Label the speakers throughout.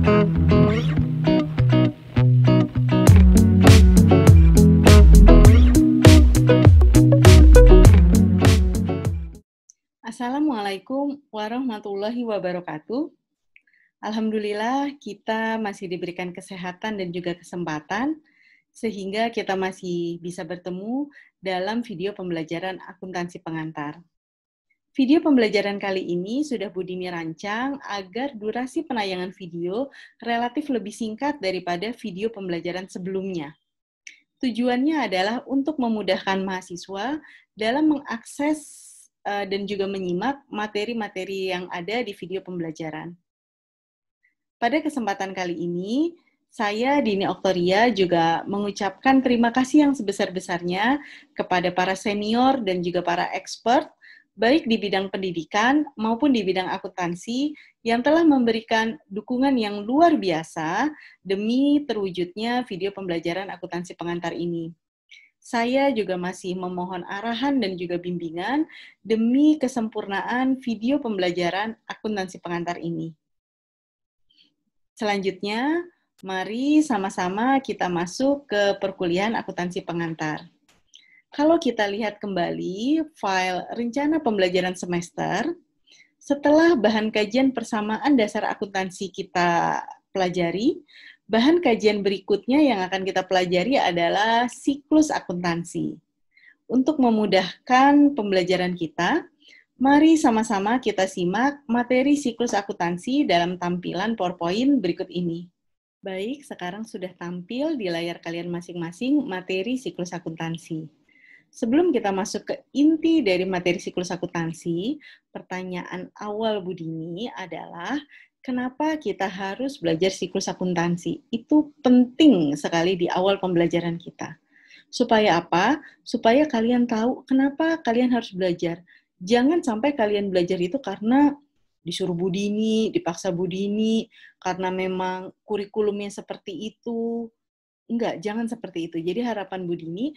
Speaker 1: Assalamualaikum warahmatullahi wabarakatuh. Alhamdulillah kita masih diberikan kesehatan dan juga kesempatan sehingga kita masih bisa bertemu dalam video pembelajaran akuntansi pengantar. Video pembelajaran kali ini sudah Budini rancang agar durasi penayangan video relatif lebih singkat daripada video pembelajaran sebelumnya. Tujuannya adalah untuk memudahkan mahasiswa dalam mengakses dan juga menyimak materi-materi yang ada di video pembelajaran. Pada kesempatan kali ini, saya, Dini Oktoria, juga mengucapkan terima kasih yang sebesar-besarnya kepada para senior dan juga para expert, baik di bidang pendidikan maupun di bidang akuntansi, yang telah memberikan dukungan yang luar biasa demi terwujudnya video pembelajaran akuntansi pengantar ini. Saya juga masih memohon arahan dan juga bimbingan demi kesempurnaan video pembelajaran akuntansi pengantar ini. Selanjutnya, mari sama-sama kita masuk ke perkuliahan akuntansi pengantar. Kalau kita lihat kembali file rencana pembelajaran semester, setelah bahan kajian persamaan dasar akuntansi kita pelajari, bahan kajian berikutnya yang akan kita pelajari adalah siklus akuntansi. Untuk memudahkan pembelajaran kita, mari sama-sama kita simak materi siklus akuntansi dalam tampilan PowerPoint berikut ini. Baik, sekarang sudah tampil di layar kalian masing-masing materi siklus akuntansi. Sebelum kita masuk ke inti dari materi siklus akuntansi, pertanyaan awal Budini adalah, kenapa kita harus belajar siklus akuntansi? Itu penting sekali di awal pembelajaran kita. Supaya apa? Supaya kalian tahu kenapa kalian harus belajar. Jangan sampai kalian belajar itu karena disuruh Budini, dipaksa Budini, karena memang kurikulumnya seperti itu. Enggak, jangan seperti itu. Jadi harapan Budini,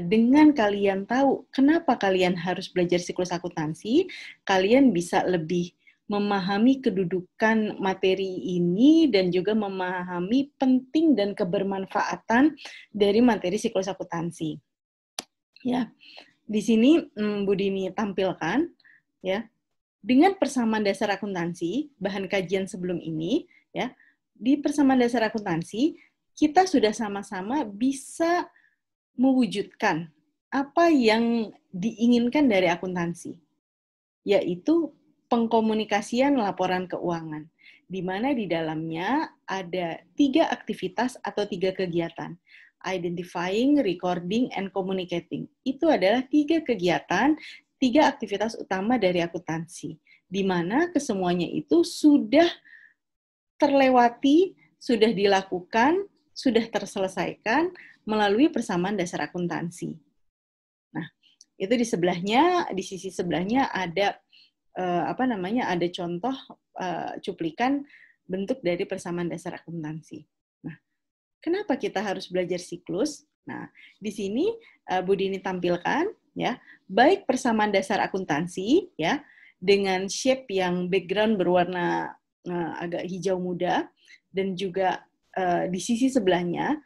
Speaker 1: dengan kalian tahu kenapa kalian harus belajar siklus akuntansi, kalian bisa lebih memahami kedudukan materi ini dan juga memahami penting dan kebermanfaatan dari materi siklus akuntansi. Ya, di sini Budini tampilkan ya, dengan persamaan dasar akuntansi, bahan kajian sebelum ini ya, di persamaan dasar akuntansi kita sudah sama-sama bisa mewujudkan apa yang diinginkan dari akuntansi, yaitu pengkomunikasian laporan keuangan, di mana di dalamnya ada 3 aktivitas atau 3 kegiatan. Identifying, recording, and communicating. Itu adalah 3 kegiatan, 3 aktivitas utama dari akuntansi, di mana kesemuanya itu sudah terlewati, sudah dilakukan, sudah terselesaikan melalui persamaan dasar akuntansi. Nah, itu di sebelahnya, di sisi sebelahnya ada ada contoh cuplikan bentuk dari persamaan dasar akuntansi. Nah, kenapa kita harus belajar siklus? Nah, di sini Budini tampilkan ya, baik persamaan dasar akuntansi ya dengan shape yang background berwarna agak hijau muda dan juga di sisi sebelahnya,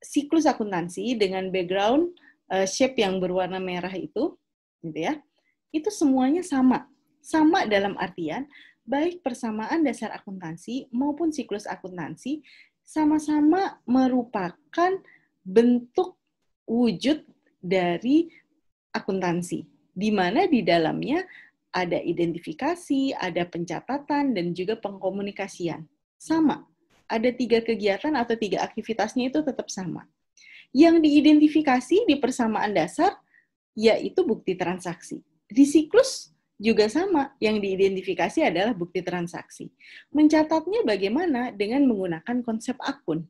Speaker 1: siklus akuntansi dengan background shape yang berwarna merah itu, gitu ya, itu semuanya sama. Sama dalam artian, baik persamaan dasar akuntansi maupun siklus akuntansi, sama-sama merupakan bentuk wujud dari akuntansi, di mana di dalamnya ada identifikasi, ada pencatatan, dan juga pengkomunikasian. Sama. Ada 3 kegiatan atau 3 aktivitasnya itu tetap sama. Yang diidentifikasi di persamaan dasar, yaitu bukti transaksi. Di siklus juga sama, yang diidentifikasi adalah bukti transaksi. Mencatatnya bagaimana? Dengan menggunakan konsep akun.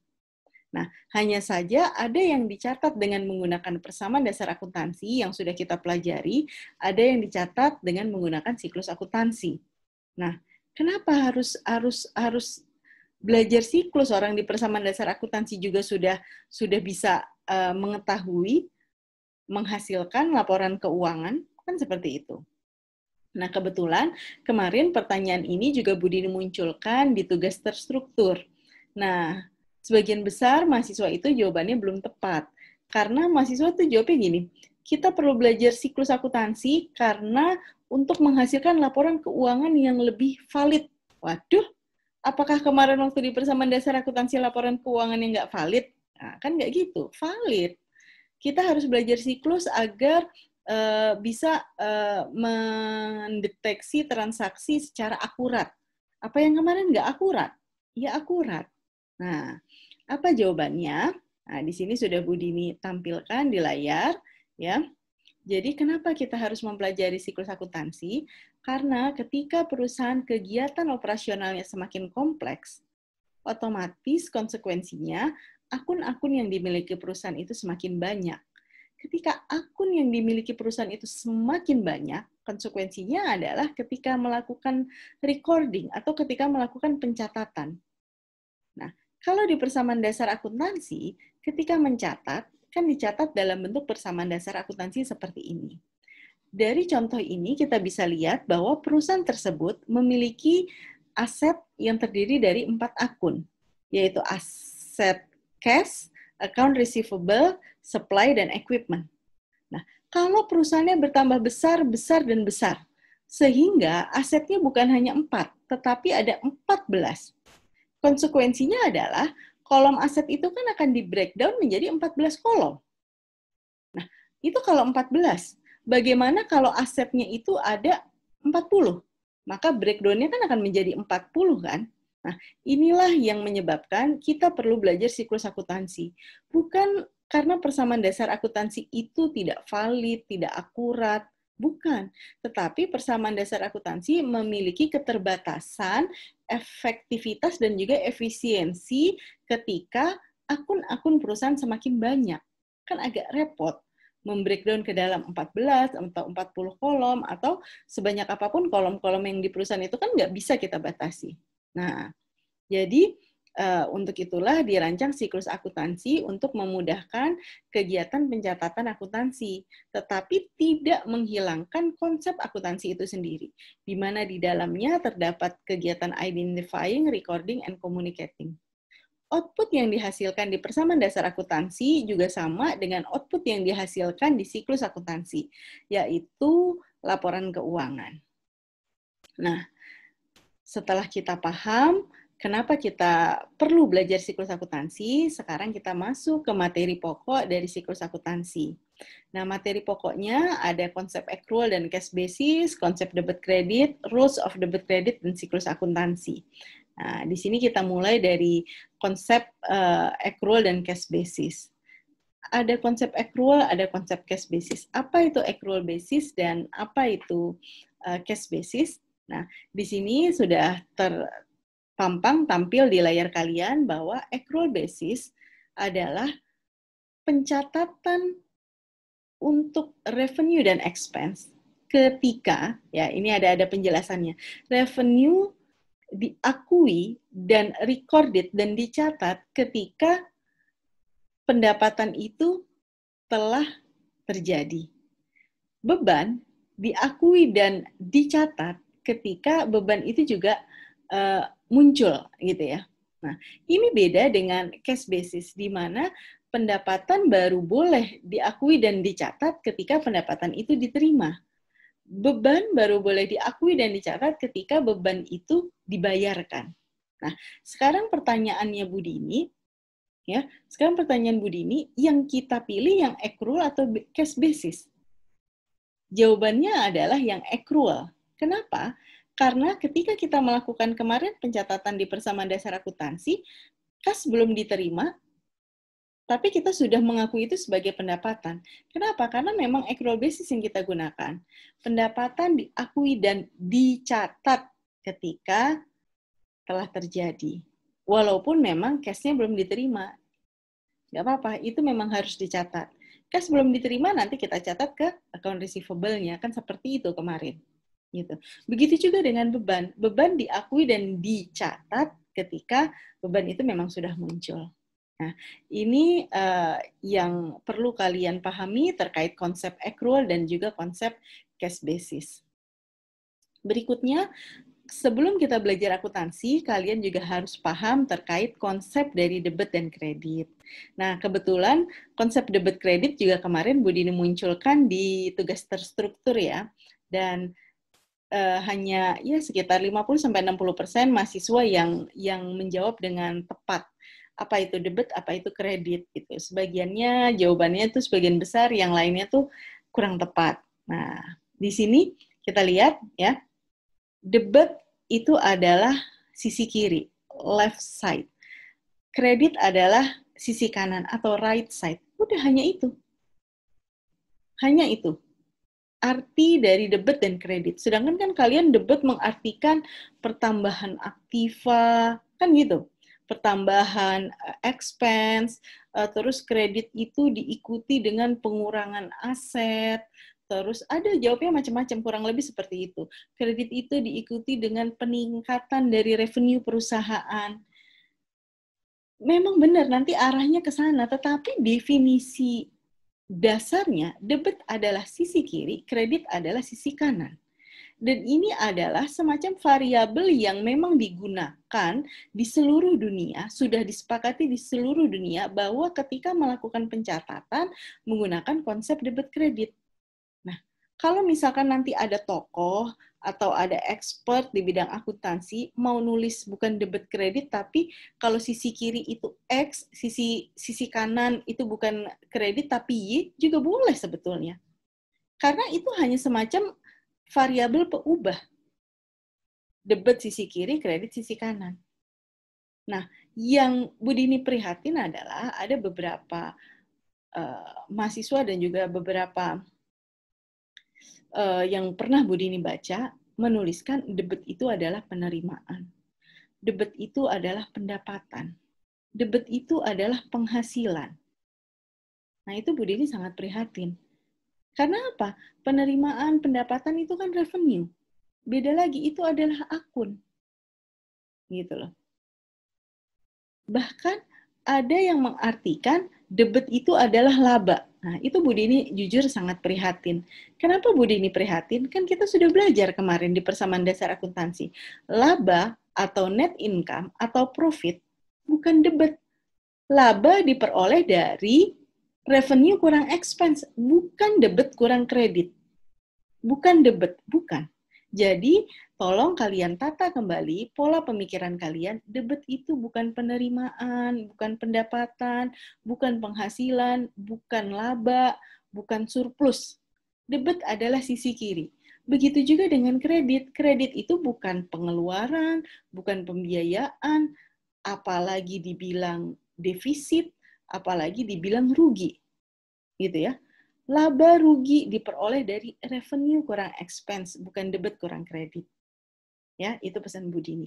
Speaker 1: Nah, hanya saja ada yang dicatat dengan menggunakan persamaan dasar akuntansi yang sudah kita pelajari, ada yang dicatat dengan menggunakan siklus akuntansi. Nah, kenapa harus belajar siklus? Orang di persamaan dasar akuntansi juga sudah bisa mengetahui, menghasilkan laporan keuangan, kan seperti itu. Nah, kebetulan kemarin pertanyaan ini juga Budi munculkan di tugas terstruktur. Nah, sebagian besar mahasiswa itu jawabannya belum tepat. Karena mahasiswa tuh jawabnya gini, kita perlu belajar siklus akuntansi karena untuk menghasilkan laporan keuangan yang lebih valid. Waduh, apakah kemarin waktu di persamaan dasar akuntansi laporan keuangan yang nggak valid? Nah, kan nggak gitu, valid. Kita harus belajar siklus agar bisa mendeteksi transaksi secara akurat. Apa yang kemarin nggak akurat? Ya akurat. Nah, apa jawabannya? Nah, di sini sudah Bu Dini tampilkan di layar, ya. Jadi kenapa kita harus mempelajari siklus akuntansi? Karena ketika perusahaan kegiatan operasionalnya semakin kompleks, otomatis konsekuensinya akun-akun yang dimiliki perusahaan itu semakin banyak. Ketika akun yang dimiliki perusahaan itu semakin banyak, konsekuensinya adalah ketika melakukan recording atau ketika melakukan pencatatan. Nah, kalau di persamaan dasar akuntansi, ketika mencatat, kan dicatat dalam bentuk persamaan dasar akuntansi seperti ini. Dari contoh ini kita bisa lihat bahwa perusahaan tersebut memiliki aset yang terdiri dari 4 akun, yaitu aset cash, account receivable, supply, dan equipment. Nah, kalau perusahaannya bertambah besar, besar, dan besar, sehingga asetnya bukan hanya 4, tetapi ada 14. Konsekuensinya adalah kolom aset itu kan akan di-breakdown menjadi 14 kolom. Nah, itu kalau 14. Bagaimana kalau asetnya itu ada 40? Maka breakdown-nya kan akan menjadi 40 kan? Nah, inilah yang menyebabkan kita perlu belajar siklus akuntansi. Bukan karena persamaan dasar akuntansi itu tidak valid, tidak akurat, bukan. Tetapi persamaan dasar akuntansi memiliki keterbatasan, efektivitas, dan juga efisiensi ketika akun-akun perusahaan semakin banyak. Kan agak repot membreakdown ke dalam 14 atau 40 kolom, atau sebanyak apapun kolom-kolom yang di perusahaan itu kan nggak bisa kita batasi. Nah, jadi untuk itulah dirancang siklus akuntansi untuk memudahkan kegiatan pencatatan akuntansi, tetapi tidak menghilangkan konsep akuntansi itu sendiri, di mana di dalamnya terdapat kegiatan identifying, recording, and communicating. Output yang dihasilkan di persamaan dasar akuntansi juga sama dengan output yang dihasilkan di siklus akuntansi, yaitu laporan keuangan. Nah, setelah kita paham kenapa kita perlu belajar siklus akuntansi, sekarang kita masuk ke materi pokok dari siklus akuntansi. Nah, materi pokoknya ada konsep accrual dan cash basis, konsep debit credit, rules of debit credit, dan siklus akuntansi. Nah, di sini kita mulai dari konsep accrual dan cash basis. Ada konsep accrual, ada konsep cash basis. Apa itu accrual basis dan apa itu cash basis? Nah, di sini sudah tampil di layar kalian bahwa accrual basis adalah pencatatan untuk revenue dan expense ketika, ya ini ada penjelasannya, revenue diakui dan recorded dan dicatat ketika pendapatan itu telah terjadi. Beban diakui dan dicatat ketika beban itu juga muncul gitu ya. Nah, ini beda dengan cash basis di mana pendapatan baru boleh diakui dan dicatat ketika pendapatan itu diterima. Beban baru boleh diakui dan dicatat ketika beban itu dibayarkan. Nah, sekarang pertanyaannya Bu Dini, ya, sekarang pertanyaan Bu Dini, yang kita pilih yang accrual atau cash basis? Jawabannya adalah yang accrual. Kenapa? Karena ketika kita melakukan kemarin pencatatan di persamaan dasar akuntansi, kas belum diterima, tapi kita sudah mengakui itu sebagai pendapatan. Kenapa? Karena memang accrual basis yang kita gunakan. Pendapatan diakui dan dicatat ketika telah terjadi. Walaupun memang cash-nya belum diterima. Nggak apa-apa, itu memang harus dicatat. Cash belum diterima, nanti kita catat ke account receivable-nya. Kan seperti itu kemarin. Gitu. Begitu juga dengan beban. Beban diakui dan dicatat ketika beban itu memang sudah muncul. Nah, ini yang perlu kalian pahami terkait konsep accrual dan juga konsep cash basis. Berikutnya, sebelum kita belajar akuntansi, kalian juga harus paham terkait konsep dari debit dan kredit. Nah, kebetulan konsep debit kredit juga kemarin Bu Dini munculkan di tugas terstruktur ya. Dan hanya ya sekitar 50-60% mahasiswa yang menjawab dengan tepat. Apa itu debit, apa itu kredit gitu. Sebagiannya jawabannya itu sebagian besar, yang lainnya tuh kurang tepat. Nah, di sini kita lihat ya. Debit itu adalah sisi kiri, left side. Kredit adalah sisi kanan atau right side. Udah hanya itu. Hanya itu. Arti dari debit dan kredit. Sedangkan kan kalian debit mengartikan pertambahan aktiva, kan gitu. Pertambahan expense, terus kredit itu diikuti dengan pengurangan aset. Terus ada jawabnya macam-macam, kurang lebih seperti itu. Kredit itu diikuti dengan peningkatan dari revenue perusahaan. Memang benar, nanti arahnya ke sana, tetapi definisi dasarnya, debit adalah sisi kiri, kredit adalah sisi kanan. Dan ini adalah semacam variabel yang memang digunakan di seluruh dunia, sudah disepakati di seluruh dunia bahwa ketika melakukan pencatatan menggunakan konsep debit kredit. Nah, kalau misalkan nanti ada tokoh atau ada expert di bidang akuntansi mau nulis bukan debit kredit, tapi kalau sisi kiri itu X, sisi kanan itu bukan kredit tapi Y, juga boleh sebetulnya. Karena itu hanya semacam variabel peubah. Debit sisi kiri, kredit sisi kanan. Nah, yang Bu Dini prihatin adalah ada beberapa mahasiswa dan juga beberapa yang pernah Bu Dini baca, menuliskan debit itu adalah penerimaan. Debit itu adalah pendapatan. Debit itu adalah penghasilan. Nah, itu Bu Dini sangat prihatin. Karena apa? Penerimaan, pendapatan itu kan revenue. Beda lagi, itu adalah akun. Gitu loh. Bahkan ada yang mengartikan debit itu adalah laba. Nah, itu Bu Dini jujur sangat prihatin. Kenapa Bu Dini prihatin? Kan kita sudah belajar kemarin di persamaan dasar akuntansi. Laba atau net income atau profit bukan debit. Laba diperoleh dari revenue kurang expense, bukan debit kurang kredit. Bukan debit, bukan. Jadi, tolong kalian tata kembali pola pemikiran kalian. Debit itu bukan penerimaan, bukan pendapatan, bukan penghasilan, bukan laba, bukan surplus. Debit adalah sisi kiri. Begitu juga dengan kredit. Kredit itu bukan pengeluaran, bukan pembiayaan, apalagi dibilang defisit, apalagi dibilang rugi. Gitu ya. Laba rugi diperoleh dari revenue kurang expense, bukan debit kurang kredit. Ya, itu pesan Bu Dini.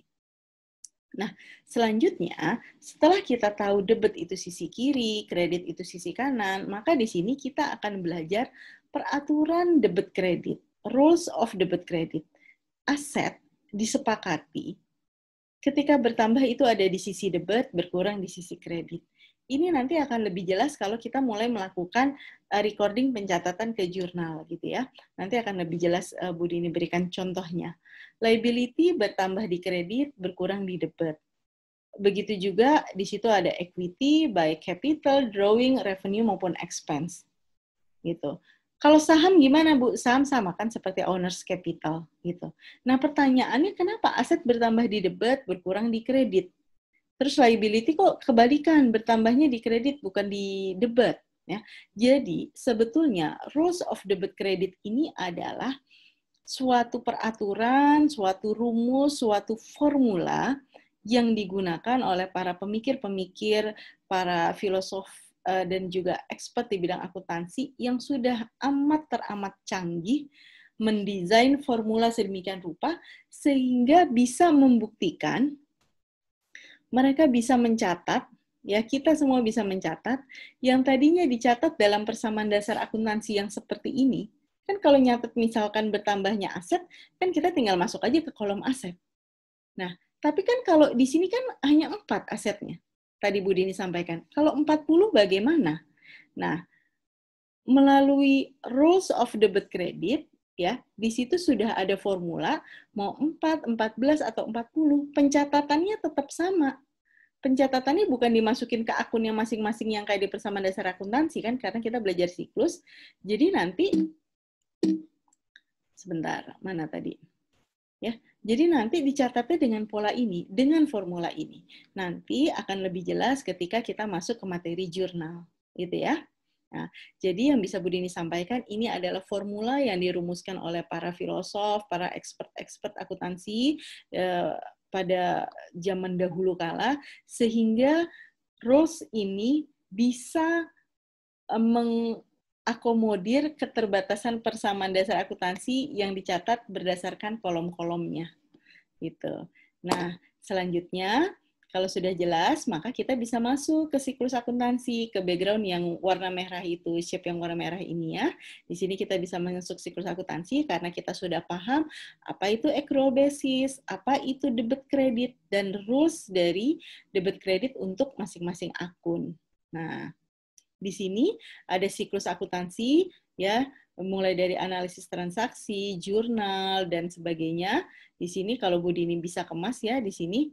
Speaker 1: Nah, selanjutnya, setelah kita tahu debit itu sisi kiri, kredit itu sisi kanan, maka di sini kita akan belajar peraturan debit kredit, rules of debit kredit. Aset disepakati, ketika bertambah itu ada di sisi debit, berkurang di sisi kredit. Ini nanti akan lebih jelas kalau kita mulai melakukan recording pencatatan ke jurnal gitu ya. Nanti akan lebih jelas Bu Dini berikan contohnya. Liability bertambah di kredit, berkurang di debit. Begitu juga di situ ada equity, baik capital, drawing, revenue maupun expense. Gitu. Kalau saham gimana Bu? Saham sama kan seperti owner's capital gitu. Nah, pertanyaannya kenapa aset bertambah di debit, berkurang di kredit? Terus liability kok kebalikan, bertambahnya di kredit bukan di debit ya. Jadi sebetulnya rules of debit credit ini adalah suatu peraturan, suatu rumus, suatu formula yang digunakan oleh para pemikir-pemikir, para filosof dan juga expert di bidang akuntansi yang sudah teramat canggih mendesain formula sedemikian rupa sehingga bisa membuktikan mereka bisa mencatat, ya kita semua bisa mencatat, yang tadinya dicatat dalam persamaan dasar akuntansi yang seperti ini, kan kalau nyatet misalkan bertambahnya aset, kan kita tinggal masuk aja ke kolom aset. Nah, tapi kan kalau di sini kan hanya 4 asetnya, tadi Bu Dini sampaikan. Kalau 40 bagaimana? Nah, melalui rules of debit credit, ya, di situ sudah ada formula, mau 4, 14, atau 40, pencatatannya tetap sama. Pencatatannya bukan dimasukin ke akun yang masing-masing yang kayak di persamaan dasar akuntansi kan, karena kita belajar siklus. Jadi nanti, sebentar, mana tadi? Ya, jadi nanti dicatatnya dengan pola ini, dengan formula ini. Nanti akan lebih jelas ketika kita masuk ke materi jurnal, gitu ya. Nah, jadi yang bisa Bu Dini sampaikan ini adalah formula yang dirumuskan oleh para filosof, para expert akuntansi pada zaman dahulu kala, sehingga rules ini bisa mengakomodir keterbatasan persamaan dasar akuntansi yang dicatat berdasarkan kolom-kolomnya. Gitu. Nah, selanjutnya, kalau sudah jelas, maka kita bisa masuk ke siklus akuntansi, ke background yang warna merah itu, shape yang warna merah ini ya. Di sini kita bisa masuk siklus akuntansi karena kita sudah paham apa itu accrual basis, apa itu debit kredit, dan rules dari debit kredit untuk masing-masing akun. Nah, di sini ada siklus akuntansi, ya, mulai dari analisis transaksi, jurnal, dan sebagainya. Di sini kalau Bu Dini bisa kemas ya, di sini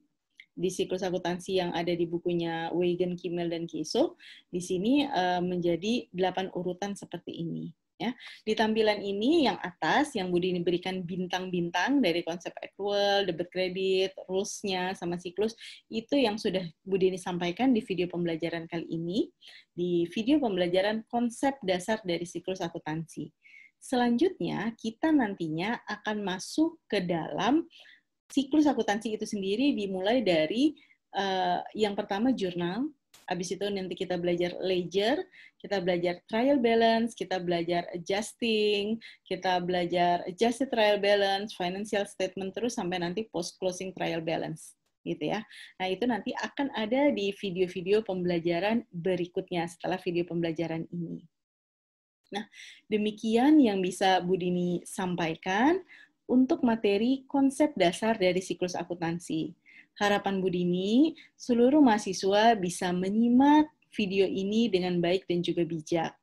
Speaker 1: di siklus akuntansi yang ada di bukunya Weigen, Kimmel, dan Kiso, di sini menjadi 8 urutan seperti ini. Ya. Di tampilan ini yang atas, yang Bu Dini berikan bintang-bintang dari konsep accrual, debit kredit, rules-nya, sama siklus, itu yang sudah Bu Dini sampaikan di video pembelajaran kali ini, di video pembelajaran konsep dasar dari siklus akuntansi. Selanjutnya, kita nantinya akan masuk ke dalam siklus akuntansi itu sendiri, dimulai dari yang pertama jurnal, habis itu nanti kita belajar ledger, kita belajar trial balance, kita belajar adjusting, kita belajar adjusted trial balance, financial statement, terus sampai nanti post-closing trial balance. Gitu ya. Nah, itu nanti akan ada di video-video pembelajaran berikutnya setelah video pembelajaran ini. Nah, demikian yang bisa Bu Dini sampaikan untuk materi konsep dasar dari siklus akuntansi. Harapan Bu Dini, seluruh mahasiswa bisa menyimak video ini dengan baik dan juga bijak.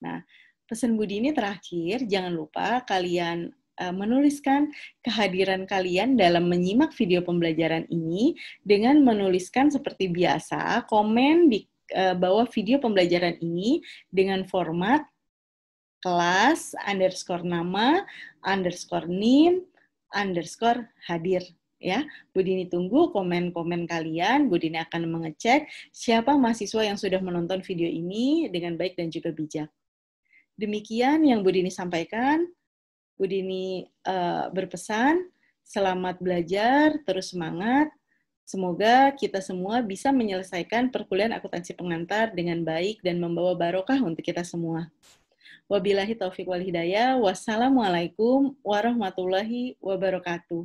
Speaker 1: Nah, pesan Bu Dini terakhir, jangan lupa kalian menuliskan kehadiran kalian dalam menyimak video pembelajaran ini dengan menuliskan seperti biasa, komen di bawah video pembelajaran ini dengan format kelas, _nama, _nim, _hadir. Ya, Bu Dini tunggu komen-komen kalian. Bu Dini akan mengecek siapa mahasiswa yang sudah menonton video ini dengan baik dan juga bijak. Demikian yang Bu Dini sampaikan. Bu Dini berpesan, selamat belajar, terus semangat. Semoga kita semua bisa menyelesaikan perkuliahan akuntansi pengantar dengan baik dan membawa barokah untuk kita semua. Wabillahi taufiq wal hidayah. Wassalamualaikum warahmatullahi wabarakatuh.